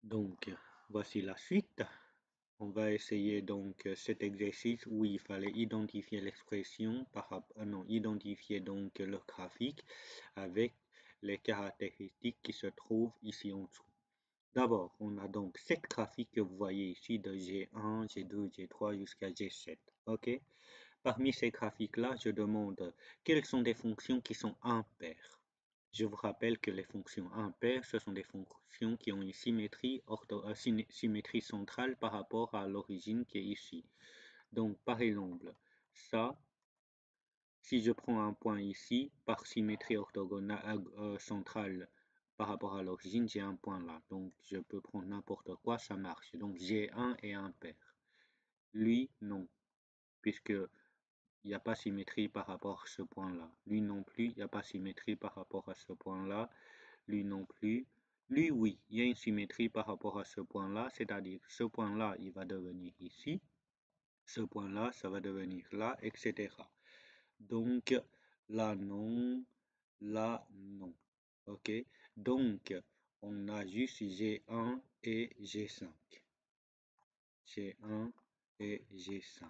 Donc, voici la suite. On va essayer donc cet exercice où il fallait identifier l'expression non, identifier donc le graphique avec les caractéristiques qui se trouvent ici en dessous. D'abord, on a donc cette graphique que vous voyez ici de G1, G2, G3 jusqu'à G7. OK? Parmi ces graphiques-là, je demande quelles sont des fonctions qui sont impaires. Je vous rappelle que les fonctions impaires, ce sont des fonctions qui ont une symétrie centrale par rapport à l'origine qui est ici. Donc, par exemple, ça, si je prends un point ici, par symétrie orthogonale centrale par rapport à l'origine, j'ai un point là. Donc, je peux prendre n'importe quoi, ça marche. Donc, G1 est impair. Lui, non, puisque il n'y a pas symétrie par rapport à ce point-là. Lui non plus, il n'y a pas symétrie par rapport à ce point-là. Lui non plus. Lui, oui, il y a une symétrie par rapport à ce point-là, c'est-à-dire ce point-là, il va devenir ici. Ce point-là, ça va devenir là, etc. Donc, là, non. Là, non. OK? Donc, on a juste G1 et G5. G1 et G5.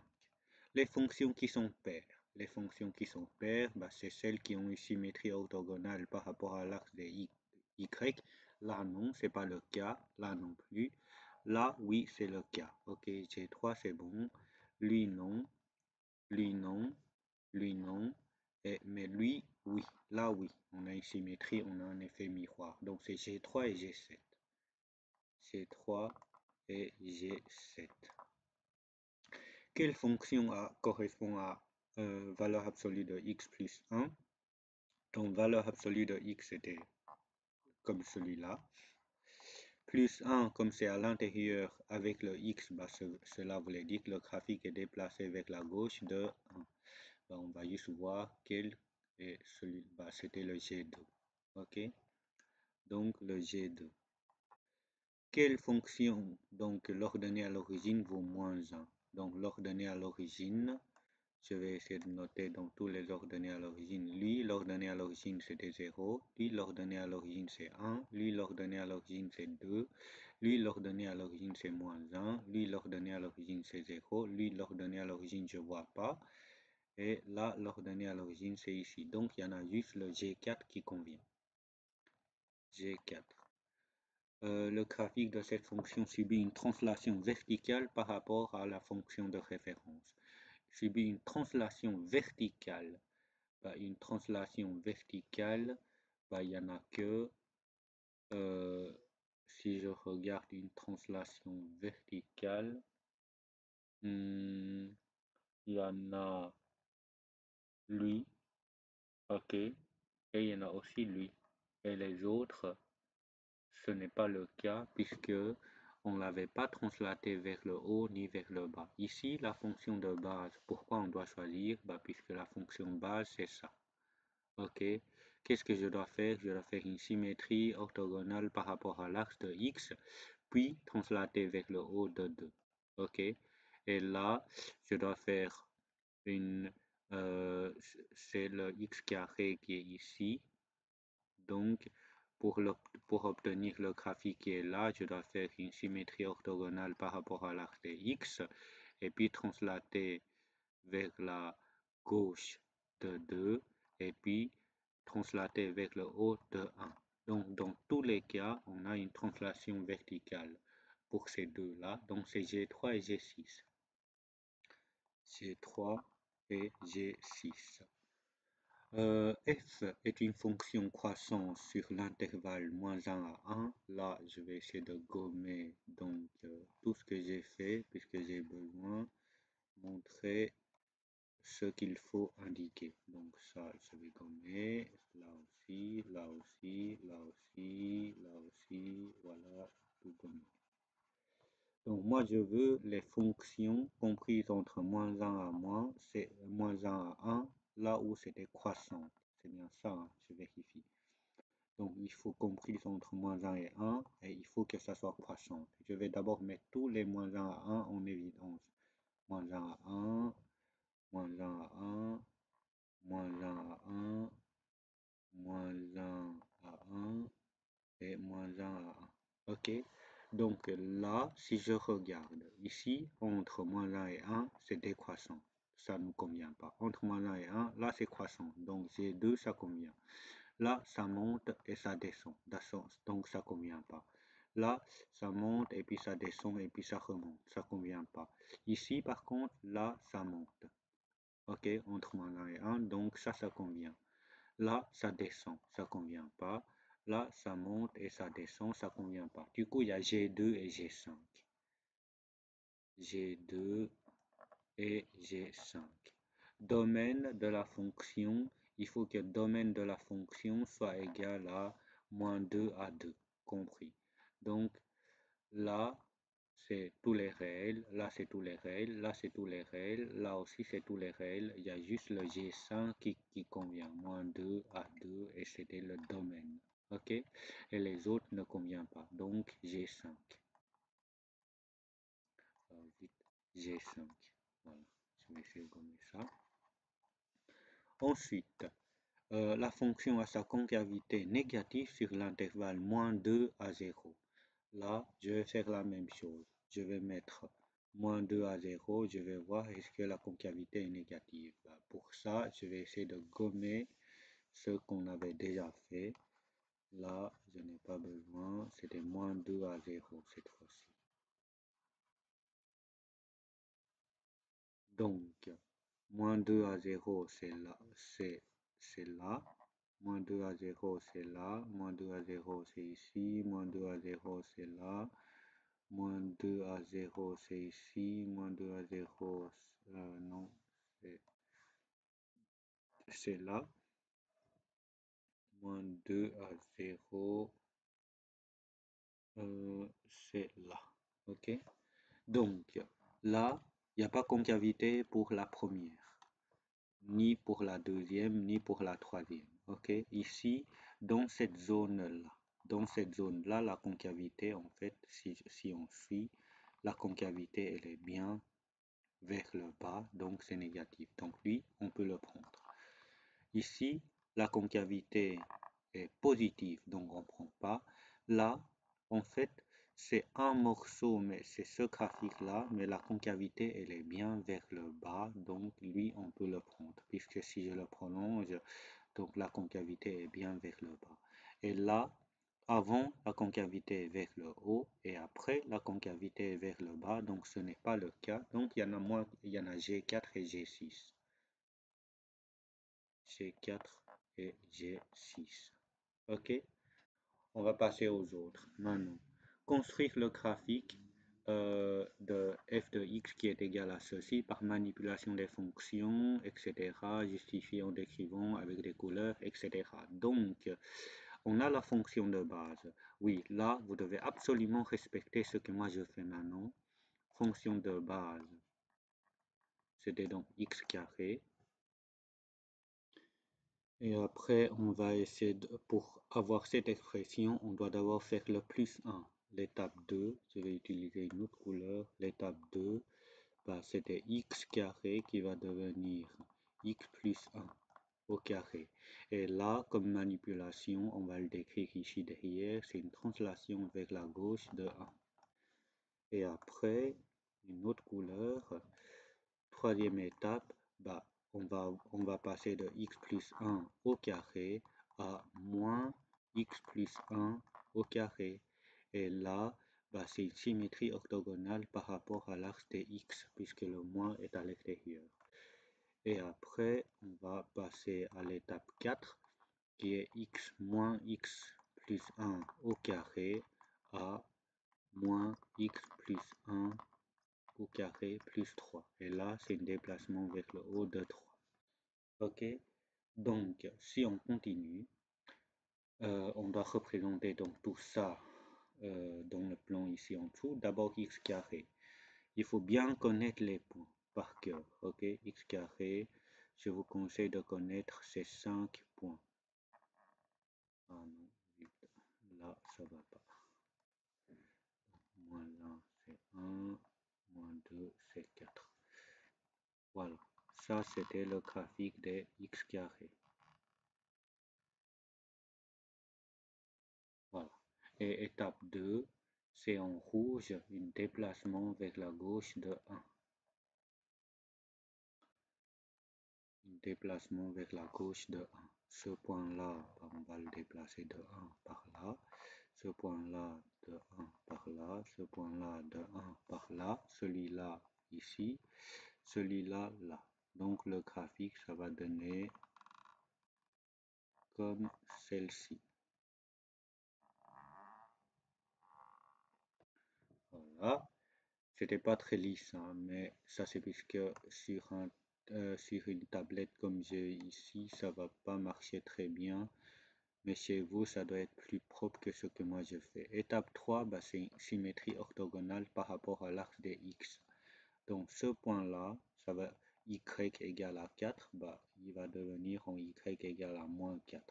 Les fonctions qui sont paires. Les fonctions qui sont paires, c'est celles qui ont une symétrie orthogonale par rapport à l'axe des Y. Là, non, c'est pas le cas. Là, non plus. Là, oui, c'est le cas. OK, G3, c'est bon. Lui, non. Lui, non. Lui, non. Mais lui, oui. Là, oui. On a une symétrie, on a un effet miroir. Donc, c'est G3 et G7. G3 et G7. Quelle fonction correspond à valeur absolue de x plus 1? Donc, valeur absolue de x était comme celui-là. Plus 1, comme c'est à l'intérieur avec le x, cela voulait dire que le graphique est déplacé vers la gauche de 1. On va juste voir quel est celui, c'était le G2. OK? Donc, le G2. Quelle fonction, donc, l'ordonnée à l'origine vaut moins 1? Donc, l'ordonnée à l'origine, je vais essayer de noter donc tous les ordonnées à l'origine. Lui, l'ordonnée à l'origine c'était 0. Lui, l'ordonnée à l'origine c'est 1. Lui, l'ordonnée à l'origine c'est 2. Lui, l'ordonnée à l'origine c'est moins 1. Lui, l'ordonnée à l'origine c'est 0. Lui, l'ordonnée à l'origine je ne vois pas. Et là, l'ordonnée à l'origine c'est ici. Donc, il y en a juste le G4 qui convient. G4. Le graphique de cette fonction subit une translation verticale par rapport à la fonction de référence. Subit une translation verticale. Une translation verticale, il n'y en a que, si je regarde une translation verticale, il y en a lui, ok, et il y en a aussi lui. Et les autres, ce n'est pas le cas puisque on ne l'avait pas translaté vers le haut ni vers le bas. Ici, la fonction de base, pourquoi on doit choisir? Puisque la fonction base, c'est ça. OK. Qu'est-ce que je dois faire? Je dois faire une symétrie orthogonale par rapport à l'axe de X, puis translater vers le haut de 2. OK. Et là, je dois faire une... c'est le X carré qui est ici. Donc, pour obtenir le graphique qui est là, je dois faire une symétrie orthogonale par rapport à l'axe de X, et puis translater vers la gauche de 2, et puis translater vers le haut de 1. Donc, dans tous les cas, on a une translation verticale pour ces deux-là. Donc, c'est G3 et G6. G3 et G6. F est une fonction croissante sur l'intervalle moins 1 à 1. Là, je vais essayer de gommer donc tout ce que j'ai fait puisque j'ai besoin de montrer ce qu'il faut indiquer. Donc ça, je vais gommer. Là aussi, là aussi, là aussi, là aussi. Voilà, tout gommer. Donc moi, je veux les fonctions comprises entre moins 1 à c'est moins 1 à 1, là où c'était croissant. C'est bien ça, hein, je vérifie. Donc il faut comprise entre moins 1 et 1, et il faut que ça soit croissante. Je vais d'abord mettre tous les moins 1 à 1 en évidence. Moins 1 à 1, moins 1 à 1, moins 1 à 1, moins 1 à 1 et moins 1 à 1. OK? Donc là, si je regarde ici, entre moins 1 et 1, c'est décroissant. Ça ne nous convient pas. Entre moins 1 et 1, là, c'est croissant. Donc G2, ça convient. Là, ça monte et ça descend. Donc ça convient pas. Là, ça monte et puis ça descend et puis ça remonte. Ça convient pas. Ici, par contre, là, ça monte. OK, entre moins 1 et 1, donc ça convient. Là, ça descend, ça convient pas. Là, ça monte et ça descend, ça convient pas. Du coup, il y a G2 et G5. G2 et G5. Domaine de la fonction, il faut que le domaine de la fonction soit égal à moins 2 à 2, compris. Donc là, c'est tous les réels, là c'est tous les réels, là c'est tous les réels, là aussi c'est tous les réels, il y a juste le G5 qui convient, moins 2 à 2, et c'était le domaine, ok? Et les autres ne conviennent pas, donc G5. G5, voilà, je vais essayer de gommer ça. Ensuite, la fonction a sa concavité négative sur l'intervalle moins 2 à 0. Là, je vais faire la même chose. Je vais mettre moins 2 à 0. Je vais voir est-ce que la concavité est négative. Pour ça, je vais essayer de gommer ce qu'on avait déjà fait. Là, je n'ai pas besoin. C'était moins 2 à 0 cette fois-ci. Donc, moins 2 à 0, c'est là. C'est là. Moins 2 à 0, c'est là. Moins 2 à 0, c'est ici. Moins 2 à 0, c'est là. Moins 2 à 0, c'est ici. Moins 2 à 0, non, c'est là. Moins 2 à 0, c'est là. OK? Donc, là, il n'y a pas concavité pour la première, ni pour la deuxième, ni pour la troisième. OK? Ici, dans cette zone-là, la concavité, en fait, si on suit, la concavité, elle est bien vers le bas, donc c'est négatif. Donc lui, on peut le prendre. Ici, la concavité est positive, donc on ne prend pas. Là, en fait, c'est un morceau, mais c'est ce graphique-là, mais la concavité, elle est bien vers le bas, donc lui, on peut le prendre, puisque si je le prolonge, donc la concavité est bien vers le bas. Et là, avant, la concavité est vers le haut et après, la concavité est vers le bas, donc ce n'est pas le cas. Donc il y en a moins, il y en a G4 et G6. G4 et G6. OK? On va passer aux autres. Maintenant, construire le graphique de f de x qui est égal à ceci par manipulation des fonctions, etc., justifiant, décrivant avec des couleurs, etc. Donc, on a la fonction de base. Oui, là, vous devez absolument respecter ce que moi je fais maintenant. Fonction de base, c'était donc x carré. Et après, on va essayer pour avoir cette expression, on doit d'abord faire le plus 1. L'étape 2, je vais utiliser une autre couleur. L'étape 2, c'était x carré qui va devenir x plus 1 au carré. Et là, comme manipulation, on va le décrire ici derrière, c'est une translation vers la gauche de 1. Et après, une autre couleur. Troisième étape, on va passer de x plus 1 au carré à moins x plus 1 au carré. Et là, c'est une symétrie orthogonale par rapport à l'axe des x, puisque le moins est à l'extérieur. Et après, on va passer à l'étape 4, qui est x moins x plus 1 au carré à moins x plus 1 au carré plus 3. Et là, c'est un déplacement vers le haut de 3. OK? Donc, si on continue, on doit représenter donc tout ça dans le plan ici en dessous. D'abord, x carré. Il faut bien connaître les points par cœur. OK? X carré, je vous conseille de connaître ces 5 points. Ah non, là, ça va pas. Moins 1, c'est 1. Moins 2, c'est 4. Voilà. Ça, c'était le graphique des x carré. Voilà. Et étape 2, c'est en rouge, un déplacement vers la gauche de 1. Un déplacement vers la gauche de 1. Ce point-là, on va le déplacer de 1 par là. Ce point-là de 1 par là. Ce point-là de 1 par là. Celui-là ici. Celui-là là. Donc le graphique, ça va donner comme celle-ci. Voilà. C'était pas très lisse, hein, mais ça c'est puisque sur une tablette comme j'ai ici, ça va pas marcher très bien. Mais chez vous, ça doit être plus propre que ce que moi je fais. Étape 3, bah, c'est une symétrie orthogonale par rapport à l'axe des x. Donc ce point-là, ça va y égale à 4, bah, il va devenir en y égale à moins 4.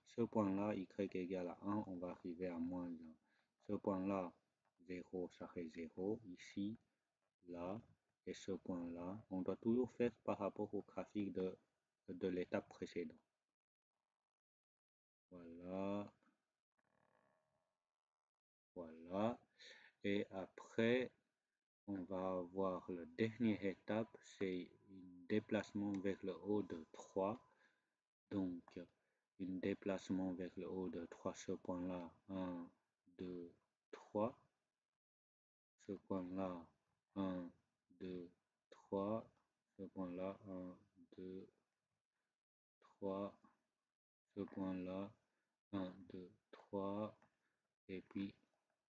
Ce point-là, y égale à 1, on va arriver à moins 1. Ce point-là, 0, ça fait 0 ici, là, et ce point-là, on doit toujours faire par rapport au graphique de l'étape précédente. Voilà, voilà. Et après, on va avoir la dernière étape, c'est un déplacement vers le haut de 3. Donc, un déplacement vers le haut de 3, ce point-là, 1, 2, 3. Ce point-là, 1, 2, 3. Ce point-là, 1, 2, 3. Ce point-là, 1, 2, 3. Et puis,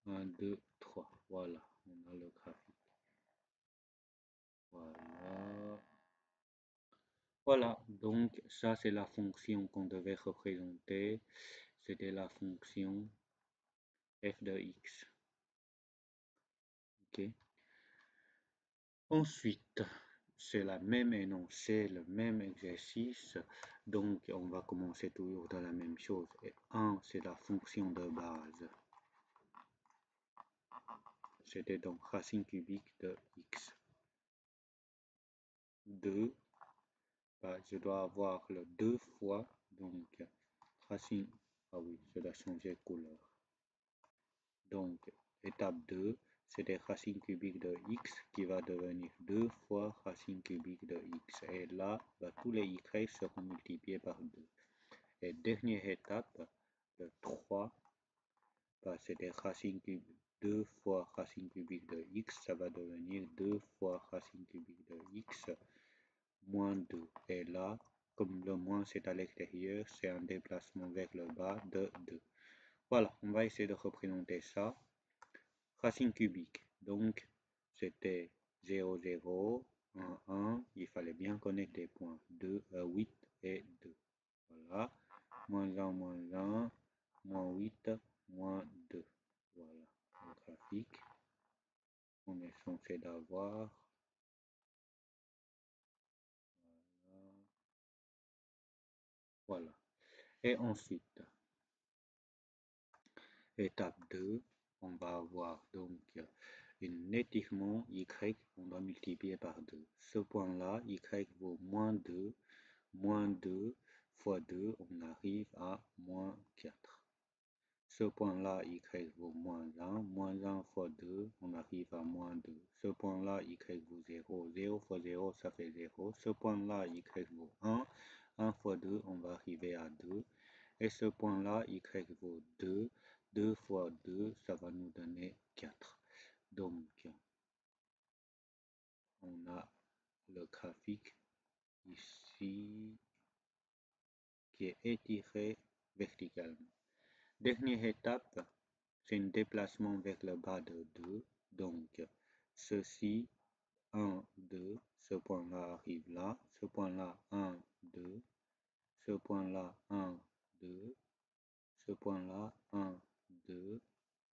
1, 2, 3. Voilà, on a le graphique. Voilà. Voilà, donc ça c'est la fonction qu'on devait représenter. C'était la fonction f de x. Ok. Ensuite, c'est la même énoncé, le même exercice. Donc on va commencer toujours dans la même chose. Et 1, c'est la fonction de base. C'était donc racine cubique de x. 2, bah, je dois avoir le 2 fois, donc racine, ah oui, je dois changer de couleur. Donc, étape 2, c'est des racines cubiques de x qui va devenir 2 fois racine cubique de x. Et là, bah, tous les y seront multipliés par 2. Et dernière étape, le 3, bah, c'est des racines cubiques. 2 fois racine cubique de x, ça va devenir 2 fois racine cubique de x moins 2. Et là, comme le moins c'est à l'extérieur, c'est un déplacement vers le bas de 2. Voilà, on va essayer de représenter ça. Racine cubique, donc c'était 0, 0, 1, 1, il fallait bien connaître les points, 2, 8 et 2. Voilà, moins 1, moins 1, moins 8, moins 2. Voilà, le graphique qu'on est censé d'avoir. Voilà. Et ensuite, étape 2, on va avoir donc un étirement y, on doit multiplier par 2. Ce point-là, y vaut moins 2 fois 2, on arrive à moins 4. Ce point-là, y vaut moins 1 fois 2, on arrive à moins 2. Ce point-là, y vaut 0, 0 fois 0, ça fait 0. Ce point-là, y vaut 1 fois 2, on va arriver à 2. Et ce point-là, y vaut 2, 2 fois 2, ça va nous donner 4. Donc, on a le graphique ici qui est étiré verticalement. Dernière étape, c'est un déplacement vers le bas de 2. Donc, ceci, 1, 2, ce point-là arrive là, ce point-là, 1, 2, ce point-là, 1, 2, ce point-là, 1, 2,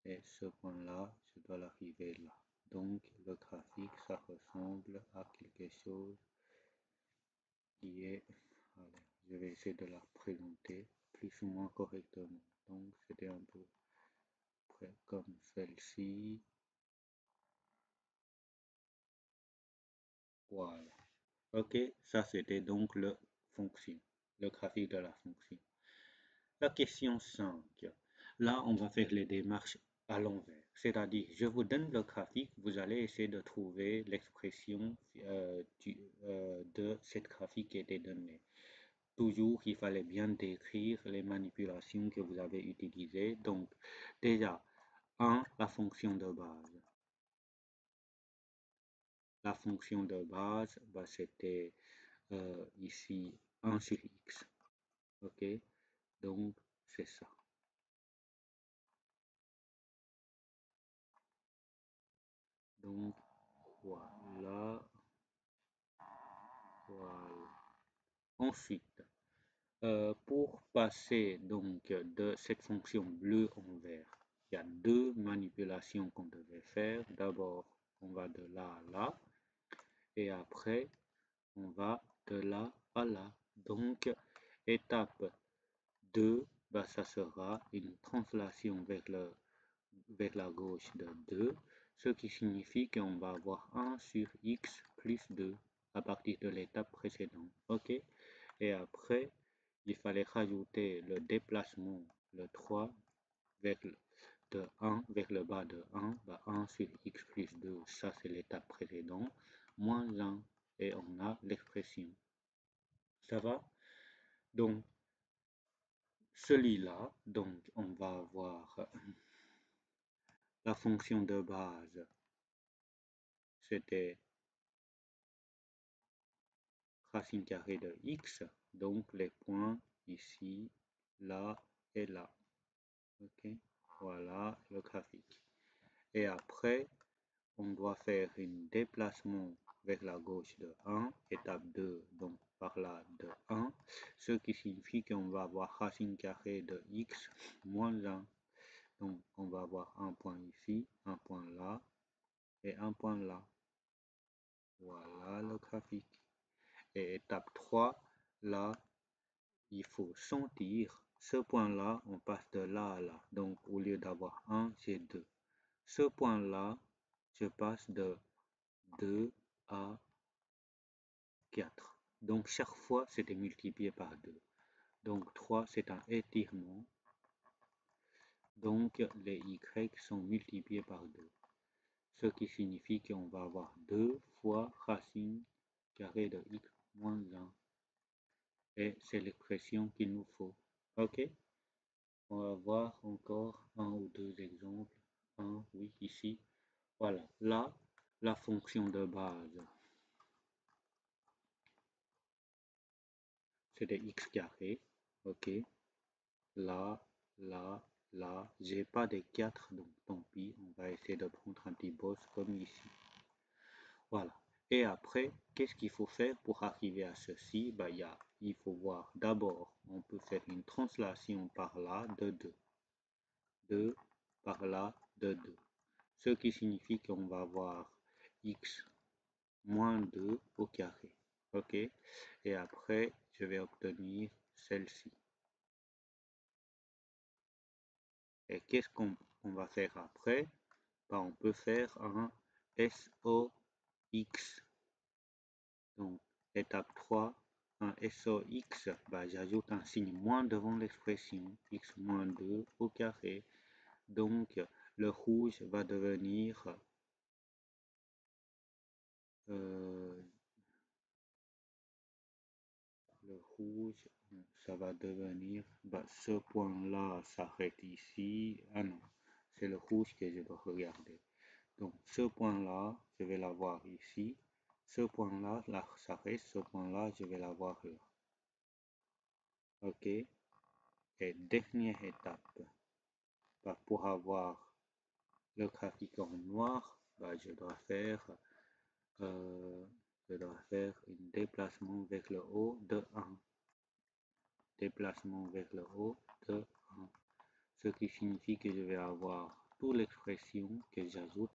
et ce point-là, je dois l'arriver là. Donc, le graphique, ça ressemble à quelque chose qui est... Allez, je vais essayer de la présenter plus ou moins correctement. Donc, c'était un peu près comme celle-ci. Voilà. Ok, ça c'était donc le fonction, le graphique de la fonction. La question 5. Là, on va faire les démarches à l'envers. C'est-à-dire, je vous donne le graphique, vous allez essayer de trouver l'expression de cette graphique qui était donnée. Toujours, il fallait bien décrire les manipulations que vous avez utilisées. Donc, déjà, 1, la fonction de base. La fonction de base, bah, c'était ici 1 sur x. OK? Donc, c'est ça. Donc, voilà. Voilà. Ensuite, pour passer donc de cette fonction bleu en vert, il y a deux manipulations qu'on devait faire. D'abord, on va de là à là, et après, on va de là à là. Donc, étape 2, bah, ça sera une translation vers la gauche de 2, ce qui signifie qu'on va avoir 1 sur x plus 2 à partir de l'étape précédente. OK? Et après, il fallait rajouter le déplacement, le 3, vers de 1 vers le bas de 1, bah 1 sur x plus 2, ça c'est l'étape précédente, moins 1, et on a l'expression. Ça va? Donc, celui-là, donc on va avoir la fonction de base, c'était racine carrée de x, donc les points ici, là et là. Ok, voilà le graphique. Et après, on doit faire un déplacement vers la gauche de 1, étape 2, donc par là de 1, ce qui signifie qu'on va avoir racine carrée de x moins 1. Donc, on va avoir un point ici, un point là et un point là. Voilà le graphique. Et étape 3, là, il faut sentir ce point-là, on passe de là à là. Donc, au lieu d'avoir 1, j'ai 2. Ce point-là, je passe de 2 à 4. Donc, chaque fois, c'était multiplié par 2. Donc, 3, c'est un étirement. Donc, les y sont multipliés par 2. Ce qui signifie qu'on va avoir 2 fois racine carrée de x moins 1. Et c'est l'expression qu'il nous faut. OK? On va voir encore un ou deux exemples. Un, oui, ici. Voilà. Là, la fonction de base, c'est de x carré. OK? Là, là, là. J'ai pas de 4, donc tant pis. On va essayer de prendre un petit boss comme ici. Voilà. Et après, qu'est-ce qu'il faut faire pour arriver à ceci? Bah, il faut voir d'abord, on peut faire une translation par là de 2. 2 par là de 2. Ce qui signifie qu'on va avoir x moins 2 au carré. OK? Et après, je vais obtenir celle-ci. Et qu'est-ce qu'on va faire après? Bah, on peut faire un SOX. Donc, étape 3, un SOX, bah, j'ajoute un signe moins devant l'expression x moins 2 au carré. Donc, le rouge va devenir le rouge, ça va devenir, bah, ce point-là s'arrête ici. Ah non, c'est le rouge que je dois regarder. Donc, ce point-là, je vais l'avoir ici. Ce point-là, là, s'arrête. Ce point-là, je vais l'avoir là. OK? Et dernière étape, bah, pour avoir le graphique en noir, bah, euh, je dois faire un déplacement vers le haut de 1. Déplacement vers le haut de 1. Ce qui signifie que je vais avoir toute l'expression que j'ajoute